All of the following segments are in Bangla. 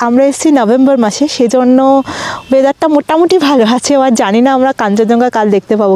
আমরা এসেছি নভেম্বর মাসে, সেজন্য ওয়েদারটা মোটামুটি ভালো আছে। আর জানি না আমরা কাঞ্চনজঙ্ঘা কাল দেখতে পাবো।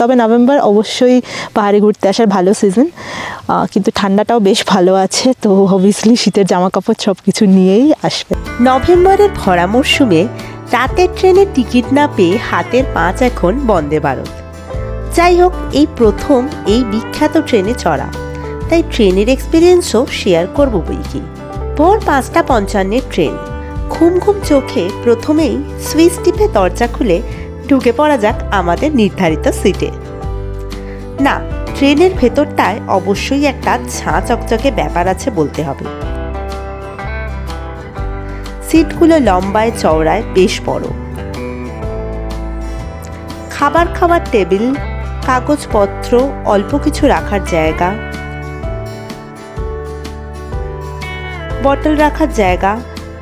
তবে নভেম্বর অবশ্যই পাহাড়ে ঘুরতে আসার ভালো সিজন, কিন্তু ঠান্ডাটাও বেশ ভালো আছে। তো অবভিয়াসলি শীতের জামা কাপড় সব কিছু নিয়েই আসবে। নভেম্বরের ভরা মরশুমে রাতের ট্রেনের টিকিট না পেয়ে হাতের পাঁচ এখন বন্দে ভারত। যাই হোক, এই প্রথম এই বিখ্যাত ট্রেনে চড়া, তাই ট্রেনের এক্সপিরিয়েন্সও শেয়ার করবো বইকি। ভোর 5:55 ট্রেন। ঘুম ঘুম চোখে প্রথমেই সুইচ টিপে দরজা খুলে ঢুকে পড়া যাক আমাদের নির্ধারিত সিটে। না, ট্রেনের ভেতরটায় অবশ্যই একটা ঝাঁ চকচকে ব্যাপার আছে বলতে হবে। সিটগুলো লম্বায় চওড়ায় বেশ বড়। খাবার খাওয়ার টেবিল, কাগজপত্র, অল্প কিছু রাখার জায়গা, বটল রাখার জায়গা,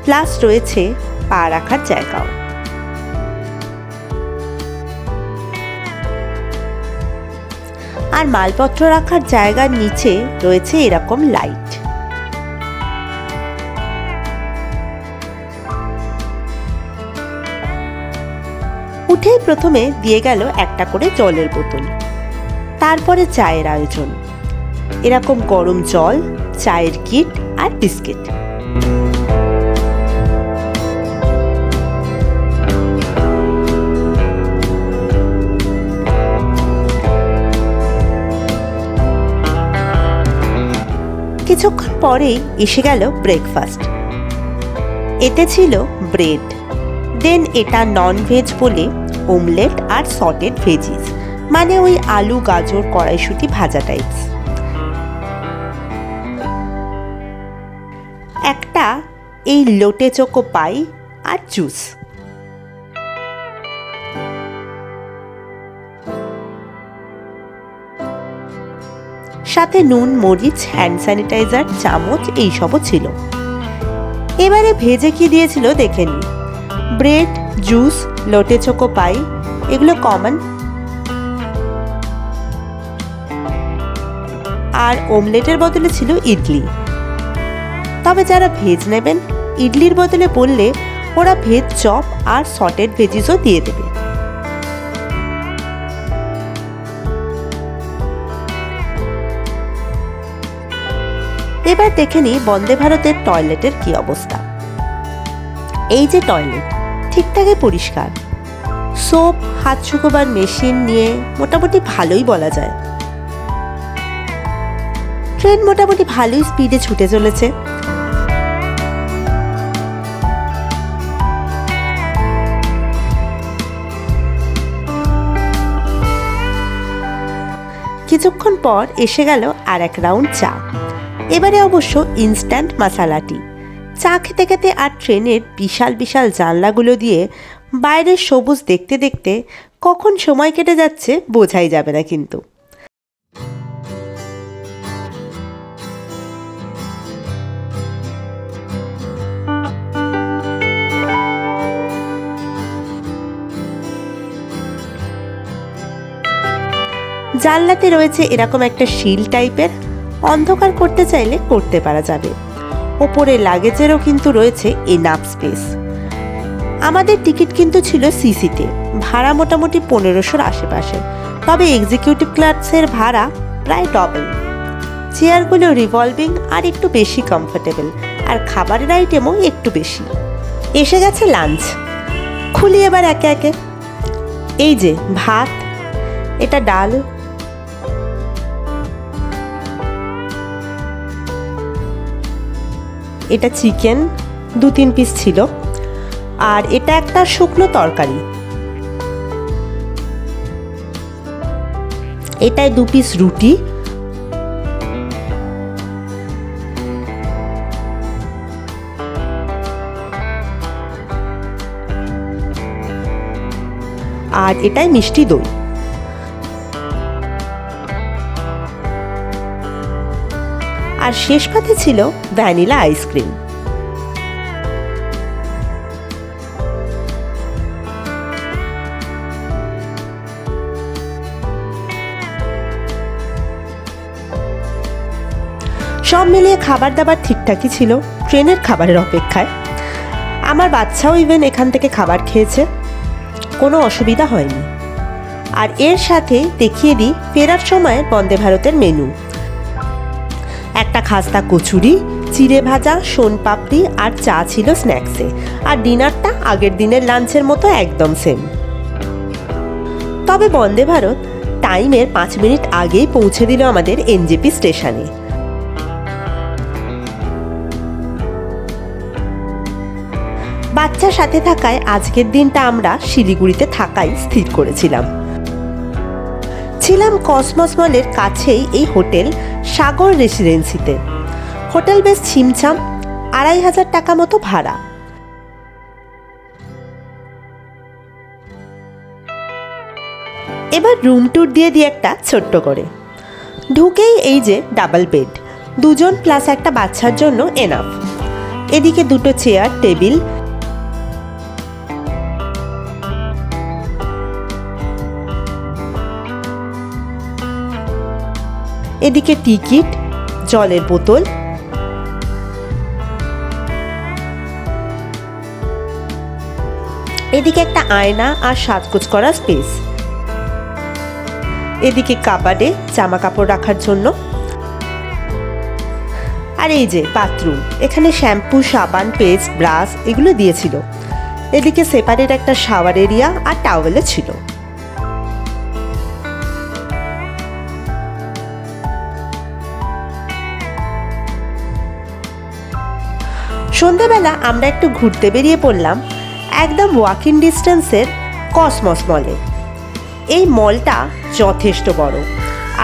প্লাস রয়েছে পা রাখার জায়গাও। আর মালপত্র রাখার জায়গার নিচে রয়েছে এরকম লাইট। উঠেই প্রথমে দিয়ে গেল একটা করে জলের বোতল, তারপরে চায়ের আয়োজন। এরকম গরম জল, চায়ের কিট আর বিস্কিট। কিছুক্ষণ পরেই এসে গেল ব্রেকফাস্ট। এতে ছিল ব্রেড, দেন এটা নন ভেজ বলে ওমলেট আর সটেড ভেজিস, মানে ওই আলু, গাজর, কড়াইশুঁটি ভাজা টাইপস। একটা এই লোটে চোকো পাই আর জুস। সাথে নুন, মরিচ, হ্যান্ড স্যানিটাইজার, চামচ এইসবও ছিল। এবারে ভেজে কি দিয়েছিল দেখে নি। ব্রেড, জুস, লোটে চোকো পাই এগুলো কমন, আর ওমলেটের বদলে ছিল ইডলি। তবে যারা ভেজ নেবেন, ইডলির বদলে বললে ওরা ভেজ চপ আর সটেড ভেজিসও দিয়ে দেবে। এবার দেখে নি বন্দে ভারতের টয়লেটের কি অবস্থা। এই যে টয়লেট, ঠিকঠাকই পরিষ্কার। সোপ, হাত শুকোবার মেশিন নিয়ে মোটামুটি ভালোই বলা যায়। ট্রেন মোটামুটি ভালোই স্পিডে ছুটে চলেছে। কিছুক্ষণ পর এসে গেল আর এক রাউন্ড চা। এবারে অবশ্য ইনস্ট্যান্ট মশালা টি। চা খেতে খেতে আর ট্রেনের বিশাল বিশাল জানলাগুলো দিয়ে বাইরের সবুজ দেখতে দেখতে কখন সময় কেটে যাচ্ছে বোঝাই যাবে না। কিন্তু জানলাতে রয়েছে এরকম একটা শিল টাইপের, অন্ধকার করতে চাইলে করতে পারা যাবে। ওপরে লাগেজেরও কিন্তু রয়েছে এনাফ স্পেস। আমাদের টিকিট কিন্তু ছিল সিসিতে, ভাড়া মোটামুটি 1500-র আশেপাশে। তবে এক্সিকিউটিভ ক্লাসের ভাড়া প্রায় ডবল। চেয়ারগুলো রিভলভিং আর একটু বেশি কমফোর্টেবল, আর খাবারের আইটেমও একটু বেশি। এসে গেছে লাঞ্চ। খুলি এবার একে একে। এই যে ভাত, এটা ডাল, এটা চিকেন 2-3 পিস ছিল, আর এটা একটা শুকনো তরকারি। এটায় 2 পিস রুটি, আর এটাই মিষ্টি দই। আর শেষ পাতে ছিল ভ্যানিলা আইসক্রিম। সব মিলিয়ে খাবার দাবার ঠিকঠাকই ছিল, ট্রেনের খাবারের অপেক্ষায়। আমার বাচ্চাও ইভেন এখান থেকে খাবার খেয়েছে, কোনো অসুবিধা হয়নি। আর এর সাথে দেখিয়ে দিই ফেরার সময় বন্দে ভারতের মেনু। একটা খাস্তা কচুরি, চিড়ে ভাজা, সোনপাপড়ি আর চা ছিল স্ন্যাক্সে। আর ডিনারটা আগের দিনের লাঞ্চের মতো একদম সেম। তবে বন্দে ভারত টাইমের 5 মিনিট আগেই পৌঁছে দিল আমাদের এনজেপি স্টেশনে। বাচ্চার সাথে থাকায় আজকের দিনটা আমরা শিলিগুড়িতে থাকাই স্থির করেছিলাম। ছিলাম কসমস মলের কাছেই এই হোটেল সাগর রেসিডেন্সিতে। হোটেল বেশ ছিমছাম, 2500 টাকা মতো ভাড়া। এবার রুম ট্যুর দিয়ে দিই একটা ছোট্ট করে। ঢুকেই এই যে ডাবল বেড, 2 জন প্লাস একটা বাচ্চার জন্য এনাফ। এদিকে 2টো চেয়ার, টেবিল, এদিকে টিকিট, জলের বোতল, এদিকে একটা আয়না আর সাজগোজ করা স্পেস, এদিকে কাবাডে জামা কাপড় রাখার জন্য। আর এই যে বাথরুম, এখানে শ্যাম্পু, সাবান, পেস্ট, ব্রাশ এগুলো দিয়েছিল। এদিকে সেপারেট একটা শাওয়ার এরিয়া আর টাওয়েলও ছিল। সন্ধ্যাবেলা আমরা একটু ঘুরতে বেরিয়ে পড়লাম একদম ওয়াকিং ডিস্টেন্সের কসমস মলে। এই মলটা যথেষ্ট বড়,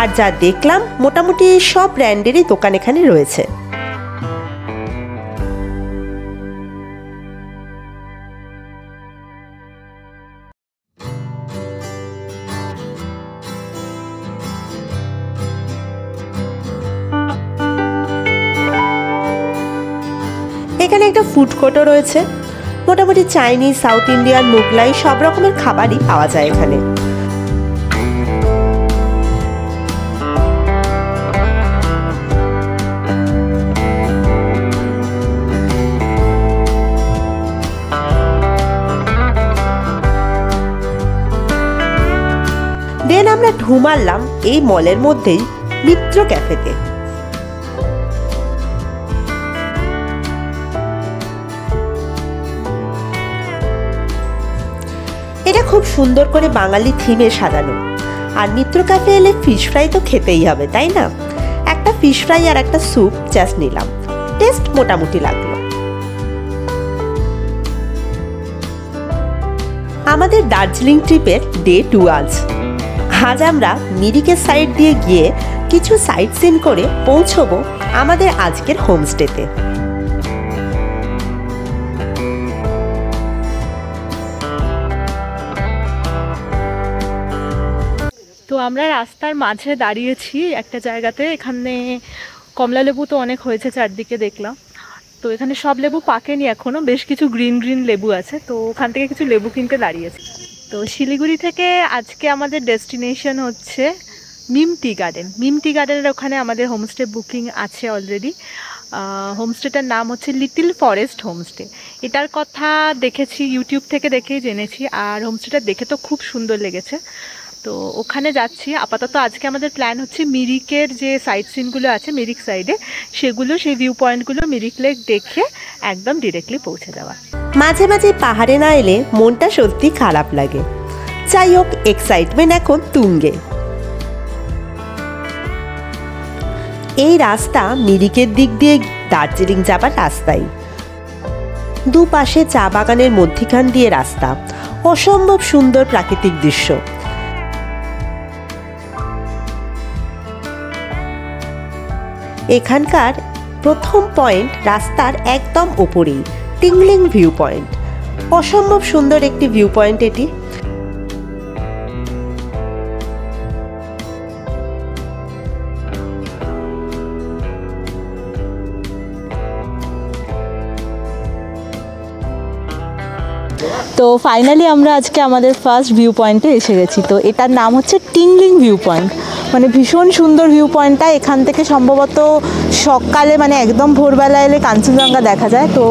আর যা দেখলাম মোটামুটি সব ব্র্যান্ডেরই দোকান এখানে রয়েছে। এখানে একটা ফুড কোর্টও রয়েছে। মোটামুটি চাইনিজ, সাউথ ইন্ডিয়ান, মোগলাই সব রকমের খাবারই পাওয়া যায় এখানে। দেন আমরা ঢু মারলাম এই মলের মধ্যেই মিত্র ক্যাফেতে। এটা খুব সুন্দর করে বাঙালি থিমে সাজানো। আর মিত্র ক্যাফে এলে ফিশ ফ্রাই তো খেতেই হবে, তাই না? একটা ফিশ ফ্রাই আর একটা স্যুপ জাস্ট নিলাম, টেস্ট মোটামুটি লাগলো। আমাদের দার্জিলিং ট্রিপের ডে 2 আজ আমরা মিরিকের সাইড দিয়ে গিয়ে কিছু সাইট সিন করে পৌঁছবো আমাদের আজকের হোমস্টেতে। তো আমরা রাস্তার মাঝে দাঁড়িয়েছি একটা জায়গাতে। এখানে কমলা লেবু তো অনেক হয়েছে চারদিকে দেখলাম। তো এখানে সব লেবু পাকেনি এখনো, বেশ কিছু গ্রিন গ্রিন লেবু আছে। তো ওখান থেকে কিছু লেবু কিনতে দাঁড়িয়েছি। তো শিলিগুড়ি থেকে আজকে আমাদের ডেস্টিনেশন হচ্ছে মিম টি গার্ডেন। মিম টি গার্ডেনের ওখানে আমাদের হোমস্টে বুকিং আছে অলরেডি। হোমস্টেটার নাম হচ্ছে লিটল ফরেস্ট হোমস্টে। এটার কথা দেখেছি ইউটিউব থেকে, দেখেই জেনেছি। আর হোমস্টেটা দেখে তো খুব সুন্দর লেগেছে। তো ওখানে যাচ্ছি আপাতত। আজকে আমাদের প্ল্যান হচ্ছে মিরিকের যে সাইট সিনগুলো আছে মিরিক সাইডে, সেগুলো, সেই ভিউ পয়েন্টগুলো মিরিক লেক দেখে একদম ডিরেক্টলি পৌঁছে যাওয়া। মাঝে মাঝে পাহাড়ে না এলে মনটা সত্যি খারাপ লাগে। যাই হোক, এক্সাইটমেন্ট এখন তুঙ্গে। এই রাস্তা মিরিকের দিক দিয়ে দার্জিলিং যাবার রাস্তাই। দুপাশে চা বাগানের মধ্যিখান দিয়ে রাস্তা, অসম্ভব সুন্দর প্রাকৃতিক দৃশ্য। এখানকার প্রথম পয়েন্ট রাস্তার একদম ওপরেই টিংলিং ভিউ পয়েন্ট। অসম্ভব সুন্দর একটি ভিউ পয়েন্ট এটি। তো ফাইনালি আমরা আজকে আমাদের ফার্স্ট ভিউ পয়েন্টে এসে গেছি। তো এটার নাম হচ্ছে টিংলিং ভিউ পয়েন্ট। মানে ভীষণ সুন্দর ভিউ পয়েন্টটা। এখান থেকে সম্ভবত সকালে মানে একদম ভোরবেলা এলে কাঞ্চনজঙ্ঘা দেখা যায়। তো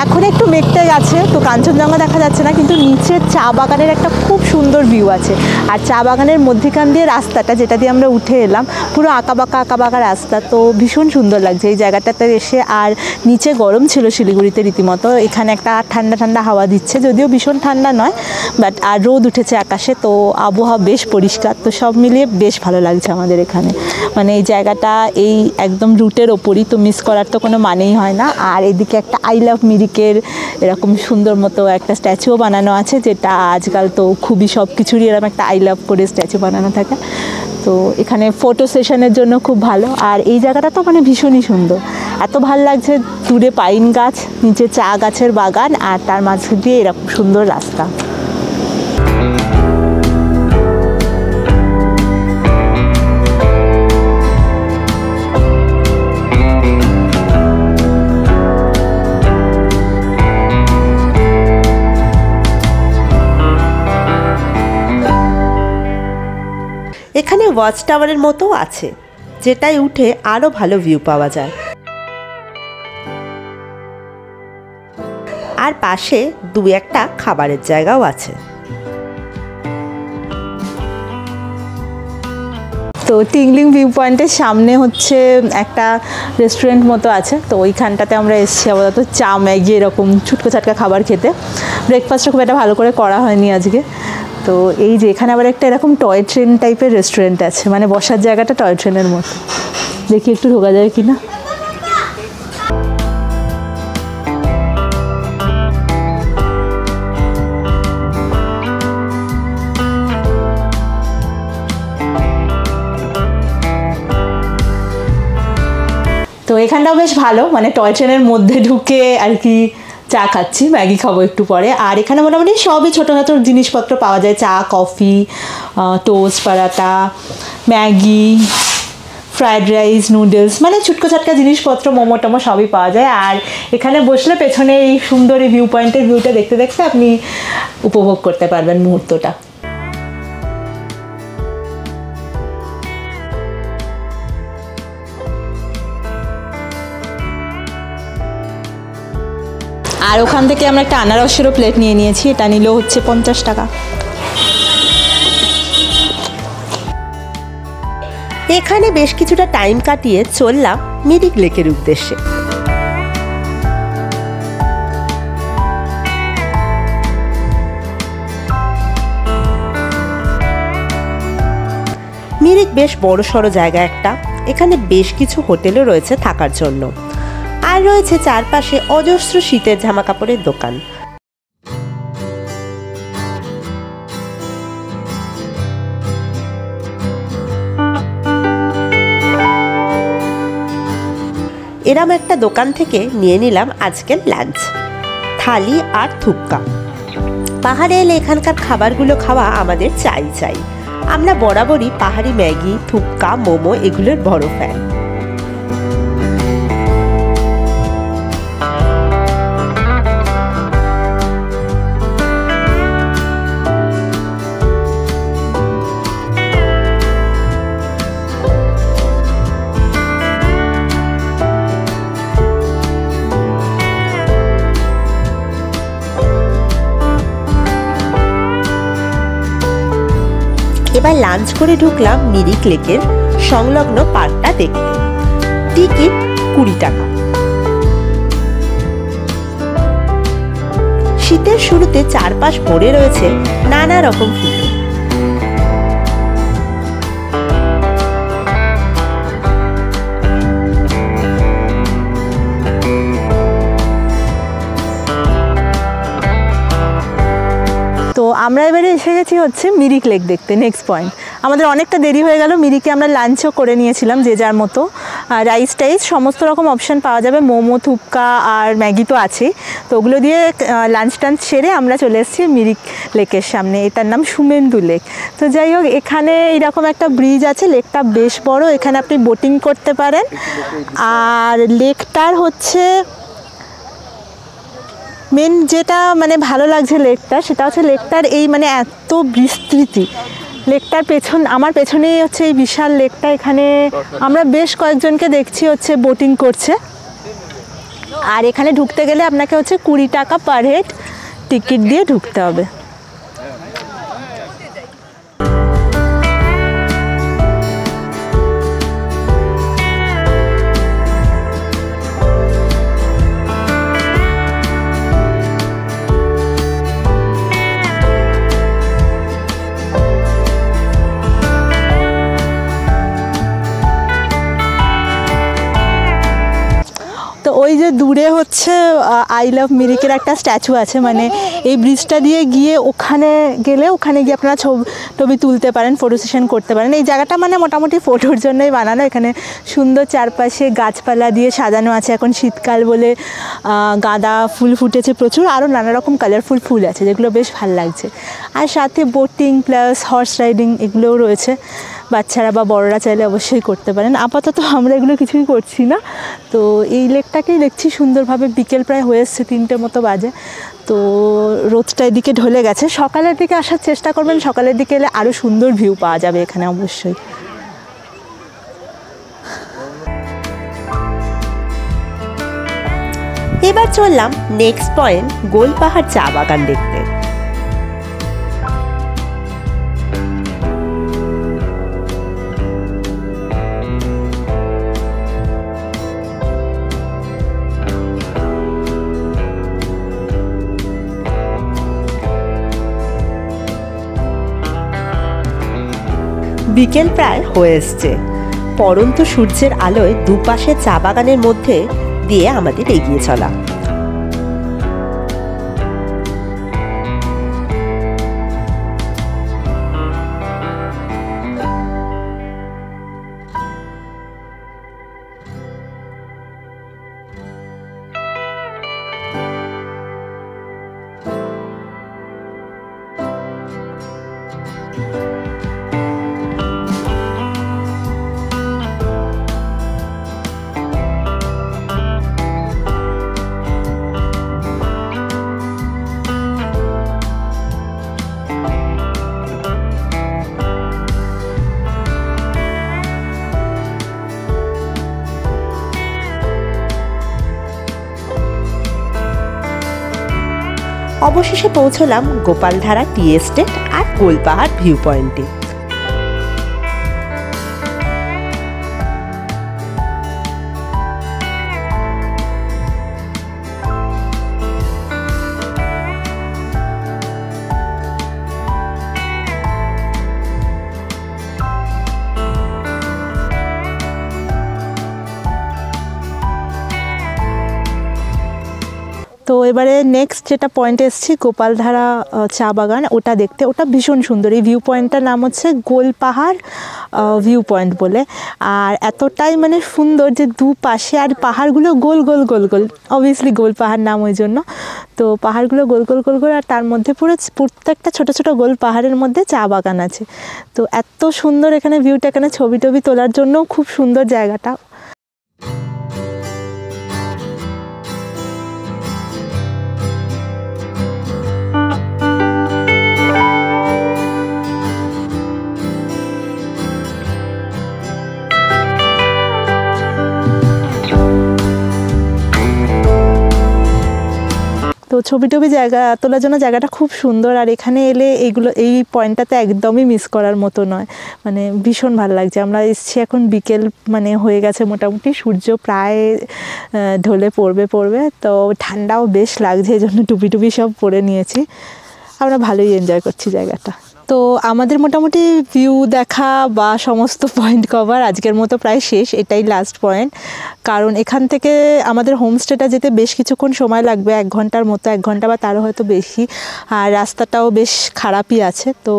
এখন একটু মেঘটে গেছে, তো কাঞ্চনজঙ্ঘা দেখা যাচ্ছে না, কিন্তু নিচে চা বাগানের একটা খুব সুন্দর ভিউ আছে। আর চা বাগানের মধ্যেখান দিয়ে রাস্তাটা, যেটা দিয়ে আমরা উঠে এলাম, পুরো আঁকাবাঁকা রাস্তা। তো ভীষণ সুন্দর লাগছে এই জায়গাটাতে এসে। আর নিচে গরম ছিল শিলিগুড়িতে রীতিমতো, এখানে একটা ঠান্ডা ঠান্ডা হাওয়া দিচ্ছে, যদিও ভীষণ ঠান্ডা নয়, বাট আর রোদ উঠেছে আকাশে, তো আবহাওয়া বেশ পরিষ্কার। তো সব মিলিয়ে বেশ ভালো লাগছে আমাদের এখানে। মানে এই জায়গাটা এই একদম রুটের ওপরই, তো মিস করার তো কোনো মানেই হয় না। আর এদিকে একটা আই লাভ মিরিকের এরকম সুন্দর মতো একটা স্ট্যাচুও বানানো আছে, যেটা আজকাল তো খুবই সব কিছুরই এরকম একটা আই লাভ করে স্ট্যাচু বানানো থাকে। তো এখানে ফটো সেশনের জন্য খুব ভালো। আর এই জায়গাটা তো মানে ভীষণই সুন্দর, এত ভালো লাগছে। দূরে পাইন গাছ, নিচে চা গাছের বাগান, আর তার মাঝে দিয়ে এরকম সুন্দর রাস্তা। এখানে ওয়াচ টাওয়ারের মতো আছে, যেটাই উঠে আরো ভালো ভিউ পাওয়া যায়। আর পাশে দু একটা খাবারের জায়গাও আছে। তো টিংলিং ভিউ পয়েন্টের সামনে হচ্ছে একটা রেস্টুরেন্ট মতো আছে, তো ওইখানটাতে আমরা এসেছি আপাতত চা ম্যাগি এরকম ছুটকো ছাটকা খাবার খেতে। ব্রেকফাস্টটা খুব একটা ভালো করে করা হয়নি আজকে। তো এই যে এখানে আবার একটা এরকম টয় ট্রেন টাইপের রেস্টুরেন্ট আছে, মানে বসার জায়গাটা টয় ট্রেনের মতো। দেখি একটু ঢোকা যায় কিনা। তো এখানটাও বেশ ভালো, মানে টয় ট্রেনের মধ্যে ঢুকে আর কি চা খাচ্ছি, ম্যাগি খাবো একটু পরে। আর এখানে মোটামুটি সবই ছোটোখাটো জিনিসপত্র পাওয়া যায়, চা, কফি, টোস্ট, পরাটা, ম্যাগি, ফ্রায়েড রাইস, নুডলস, মানে ছুটকো ছাটকা জিনিসপত্র, মোমো টোমো সবই পাওয়া যায়। আর এখানে বসলে পেছনে এই সুন্দর এই ভিউ পয়েন্টের ভিউটা দেখতে দেখতে আপনি উপভোগ করতে পারবেন মুহূর্তটা। আর ওখান থেকে আমরা একটা আনারসেরও প্লেট নিয়ে নিয়েছি, এটা নিল হচ্ছে 50 টাকা। এখানে বেশ কিছুটা টাইম কাটিয়ে চললাম মিরিক লেকের উদ্দেশ্যে। মিরিক বেশ বড়সড় জায়গা একটা। এখানে বেশ কিছু হোটেলও রয়েছে থাকার জন্য, আর রয়েছে চারপাশে অজস্র শীতের জামা কাপড়ের দোকান। এরম একটা দোকান থেকে নিয়ে নিলাম আজকের লাঞ্চ, থালি আর থুপকা। পাহাড়ে এলে এখানকার খাবারগুলো খাওয়া আমাদের চাই। আমরা বরাবরই পাহাড়ি ম্যাগি, থুপকা, মোমো এগুলোর বড় ফ্যান। এবার লাঞ্চ করে ঢুকলাম মিরিক লেকের সংলগ্ন পার্কটা দেখতে। টিকিট 20 টাকা। শীতের শুরুতে চারপাশ ভরে রয়েছে নানা রকম ফুল। তো আমরা এবারে এসে গেছি হচ্ছে মিরিক লেক দেখতে, নেক্সট পয়েন্ট। আমাদের অনেকটা দেরি হয়ে গেল, মিরিকে আমরা লাঞ্চও করে নিয়েছিলাম যে যার মতো। রাইস টাইস সমস্ত রকম অপশান পাওয়া যাবে, মোমো, থুপকা আর ম্যাগি তো আছেই। তো ওগুলো দিয়ে লাঞ্চ টাঞ্চ সেরে আমরা চলে এসেছি মিরিক লেকের সামনে, এটার নাম সুমেন্দু লেক। তো যাই হোক, এখানে এইরকম একটা ব্রিজ আছে, লেকটা বেশ বড়, এখানে আপনি বোটিং করতে পারেন। আর লেকটার হচ্ছে মেন যেটা মানে ভালো লাগছে লেকটা, সেটা হচ্ছে লেকটার এই মানে এত বিস্তৃতি। লেকটার আমার পেছনেই হচ্ছে এই বিশাল লেকটা, এখানে আমরা বেশ কয়েকজনকে দেখছি হচ্ছে বোটিং করছে। আর এখানে ঢুকতে গেলে আপনাকে হচ্ছে 20 টাকা পার হেড টিকিট দিয়ে ঢুকতে হবে। তো ওই যে দূরে হচ্ছে আই লাভ মিরিকের একটা স্ট্যাচু আছে, মানে এই ব্রিজটা দিয়ে গিয়ে ওখানে গিয়ে আপনারা ছবি তুলতে পারেন, ফটো সেশন করতে পারেন। এই জায়গাটা মানে মোটামুটি ফটোর জন্যই বানানো, এখানে সুন্দর চারপাশে গাছপালা দিয়ে সাজানো আছে। এখন শীতকাল বলে গাঁদা ফুল ফুটেছে প্রচুর, আরও নানা রকম কালারফুল ফুল আছে যেগুলো বেশ ভালো লাগছে। আর সাথে বোটিং প্লাস হর্স রাইডিং এগুলোও রয়েছে, বাচ্চারা বা বড়রা চাইলে অবশ্যই করতে পারেন। আপাতত আমরা এগুলো কিছুই করছি না। তো এই লেকটাকেই দেখছি সুন্দরভাবে, বিকেল প্রায় হয়ে এসছে, 3টে মতো বাজে। তো রোদটা এদিকে ঢলে গেছে, সকালের দিকে আসার চেষ্টা করবেন, সকালের দিকে এলে আরও সুন্দর ভিউ পাওয়া যাবে এখানে অবশ্যই। এবার চললাম নেক্সট পয়েন্ট গোলপাহাড় চা বাগান দেখতে। বিকেল প্রায় হয়ে এসছে, পরন্ত সূর্যের আলোয় দুপাশে চা বাগানের মধ্যে দিয়ে আমাদের এগিয়ে চলা। অবশেষে পৌঁছলাম গোপালধারা টি এস্টেট আর গোলপাহাড় ভিউ পয়েন্টে। তো এবারে নেক্সট যেটা পয়েন্টে এসেছি গোপালধারা চা বাগান, ওটা দেখতে, ওটা ভীষণ সুন্দর। এই ভিউ পয়েন্টটার নাম হচ্ছে গোলপাহাড় ভিউ পয়েন্ট বলে। আর এতটাই মানে সুন্দর যে দুপাশে, আর পাহাড়গুলো গোল গোল গোল গোল, অবভিয়াসলি গোল পাহাড় নাম ওই জন্য। তো পাহাড়গুলো গোল গোল গোল গোল, আর তার মধ্যে প্রত্যেকটা ছোটো ছোটো গোল পাহাড়ের মধ্যে চা বাগান আছে। তো এত সুন্দর এখানে ভিউটা, এখানে ছবি টবি তোলার জন্য খুব সুন্দর জায়গাটা। তো ছবি টবি তোলার জন্য জায়গাটা খুব সুন্দর। আর এখানে এলে এই পয়েন্টটাতে একদমই মিস করার মতো নয়, মানে ভীষণ ভালো লাগছে। আমরা এসছি এখন বিকেল মানে হয়ে গেছে মোটামুটি, সূর্য প্রায় ঢলে পড়বে, তো ঠান্ডাও বেশ লাগছে, এই জন্য টুপি সব পরে নিয়েছি। আমরা ভালোই এনজয় করছি জায়গাটা। তো আমাদের মোটামুটি ভিউ দেখা বা সমস্ত পয়েন্ট কভার আজকের মতো প্রায় শেষ। এটাই লাস্ট পয়েন্ট, কারণ এখান থেকে আমাদের হোমস্টেটা যেতে বেশ কিছুক্ষণ সময় লাগবে, 1 ঘন্টার মতো, 1 ঘন্টা বা তারও হয়তো বেশি। আর রাস্তাটাও বেশ খারাপই আছে, তো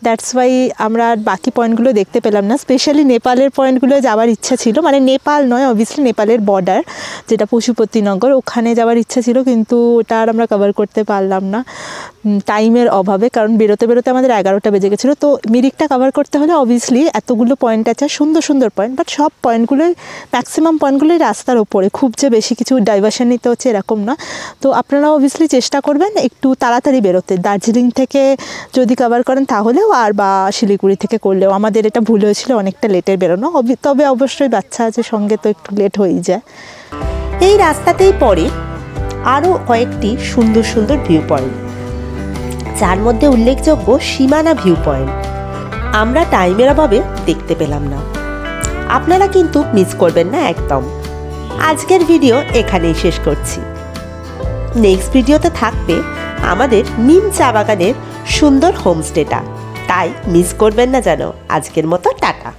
দ্যাটস ওয়াই আমরা আর বাকি পয়েন্টগুলো দেখতে পেলাম না। স্পেশালি নেপালের পয়েন্টগুলো যাওয়ার ইচ্ছা ছিল, মানে নেপাল নয়, অবভিয়াসলি নেপালের বর্ডার যেটা পশুপতিনগর, ওখানে যাওয়ার ইচ্ছা ছিল, কিন্তু ওটা আর আমরা কভার করতে পারলাম না টাইমের অভাবে, কারণ বেরোতে বেরোতে আমাদের 11টা বেজে গেছিলো। তো মিরিকটা কভার করতে হলে অবভিয়াসলি এতগুলো পয়েন্ট আছে, সুন্দর সুন্দর পয়েন্ট, বাট সব পয়েন্টগুলোই ম্যাক্সিমাম পয়েন্টগুলোই রাস্তার ওপরে, খুব যে বেশি কিছু ডাইভারশন নিতে হচ্ছে এরকম না। তো আপনারা অবভিয়াসলি চেষ্টা করবেন একটু তাড়াতাড়ি বেরোতে। দার্জিলিং থেকে যদি কভার করেন তাহলেও, আর বা শিলিগুড়ি থেকে করলেও। আমাদের এটা ভুল হয়েছিল অনেকটা লেটের বেরোনো, তবে অবশ্যই বাচ্চা আছে সঙ্গে, তো একটু লেট হয়েই যায়। এই রাস্তাতেই পড়ে আরও কয়েকটি সুন্দর সুন্দর ভিউ পয়েন্ট, যার মধ্যে উল্লেখযোগ্য সীমানা ভিউ পয়েন্ট। আমরা টাইমের অভাবে দেখতে পেলাম না, আপনারা কিন্তু মিস করবেন না একদম। আজকের ভিডিও এখানেই শেষ করছি। নেক্সট ভিডিওতে থাকবে আমাদের নিম চা বাগানের সুন্দর হোমস্টেটা, তাই মিস করবেন না যেন। আজকের মতো টাটা।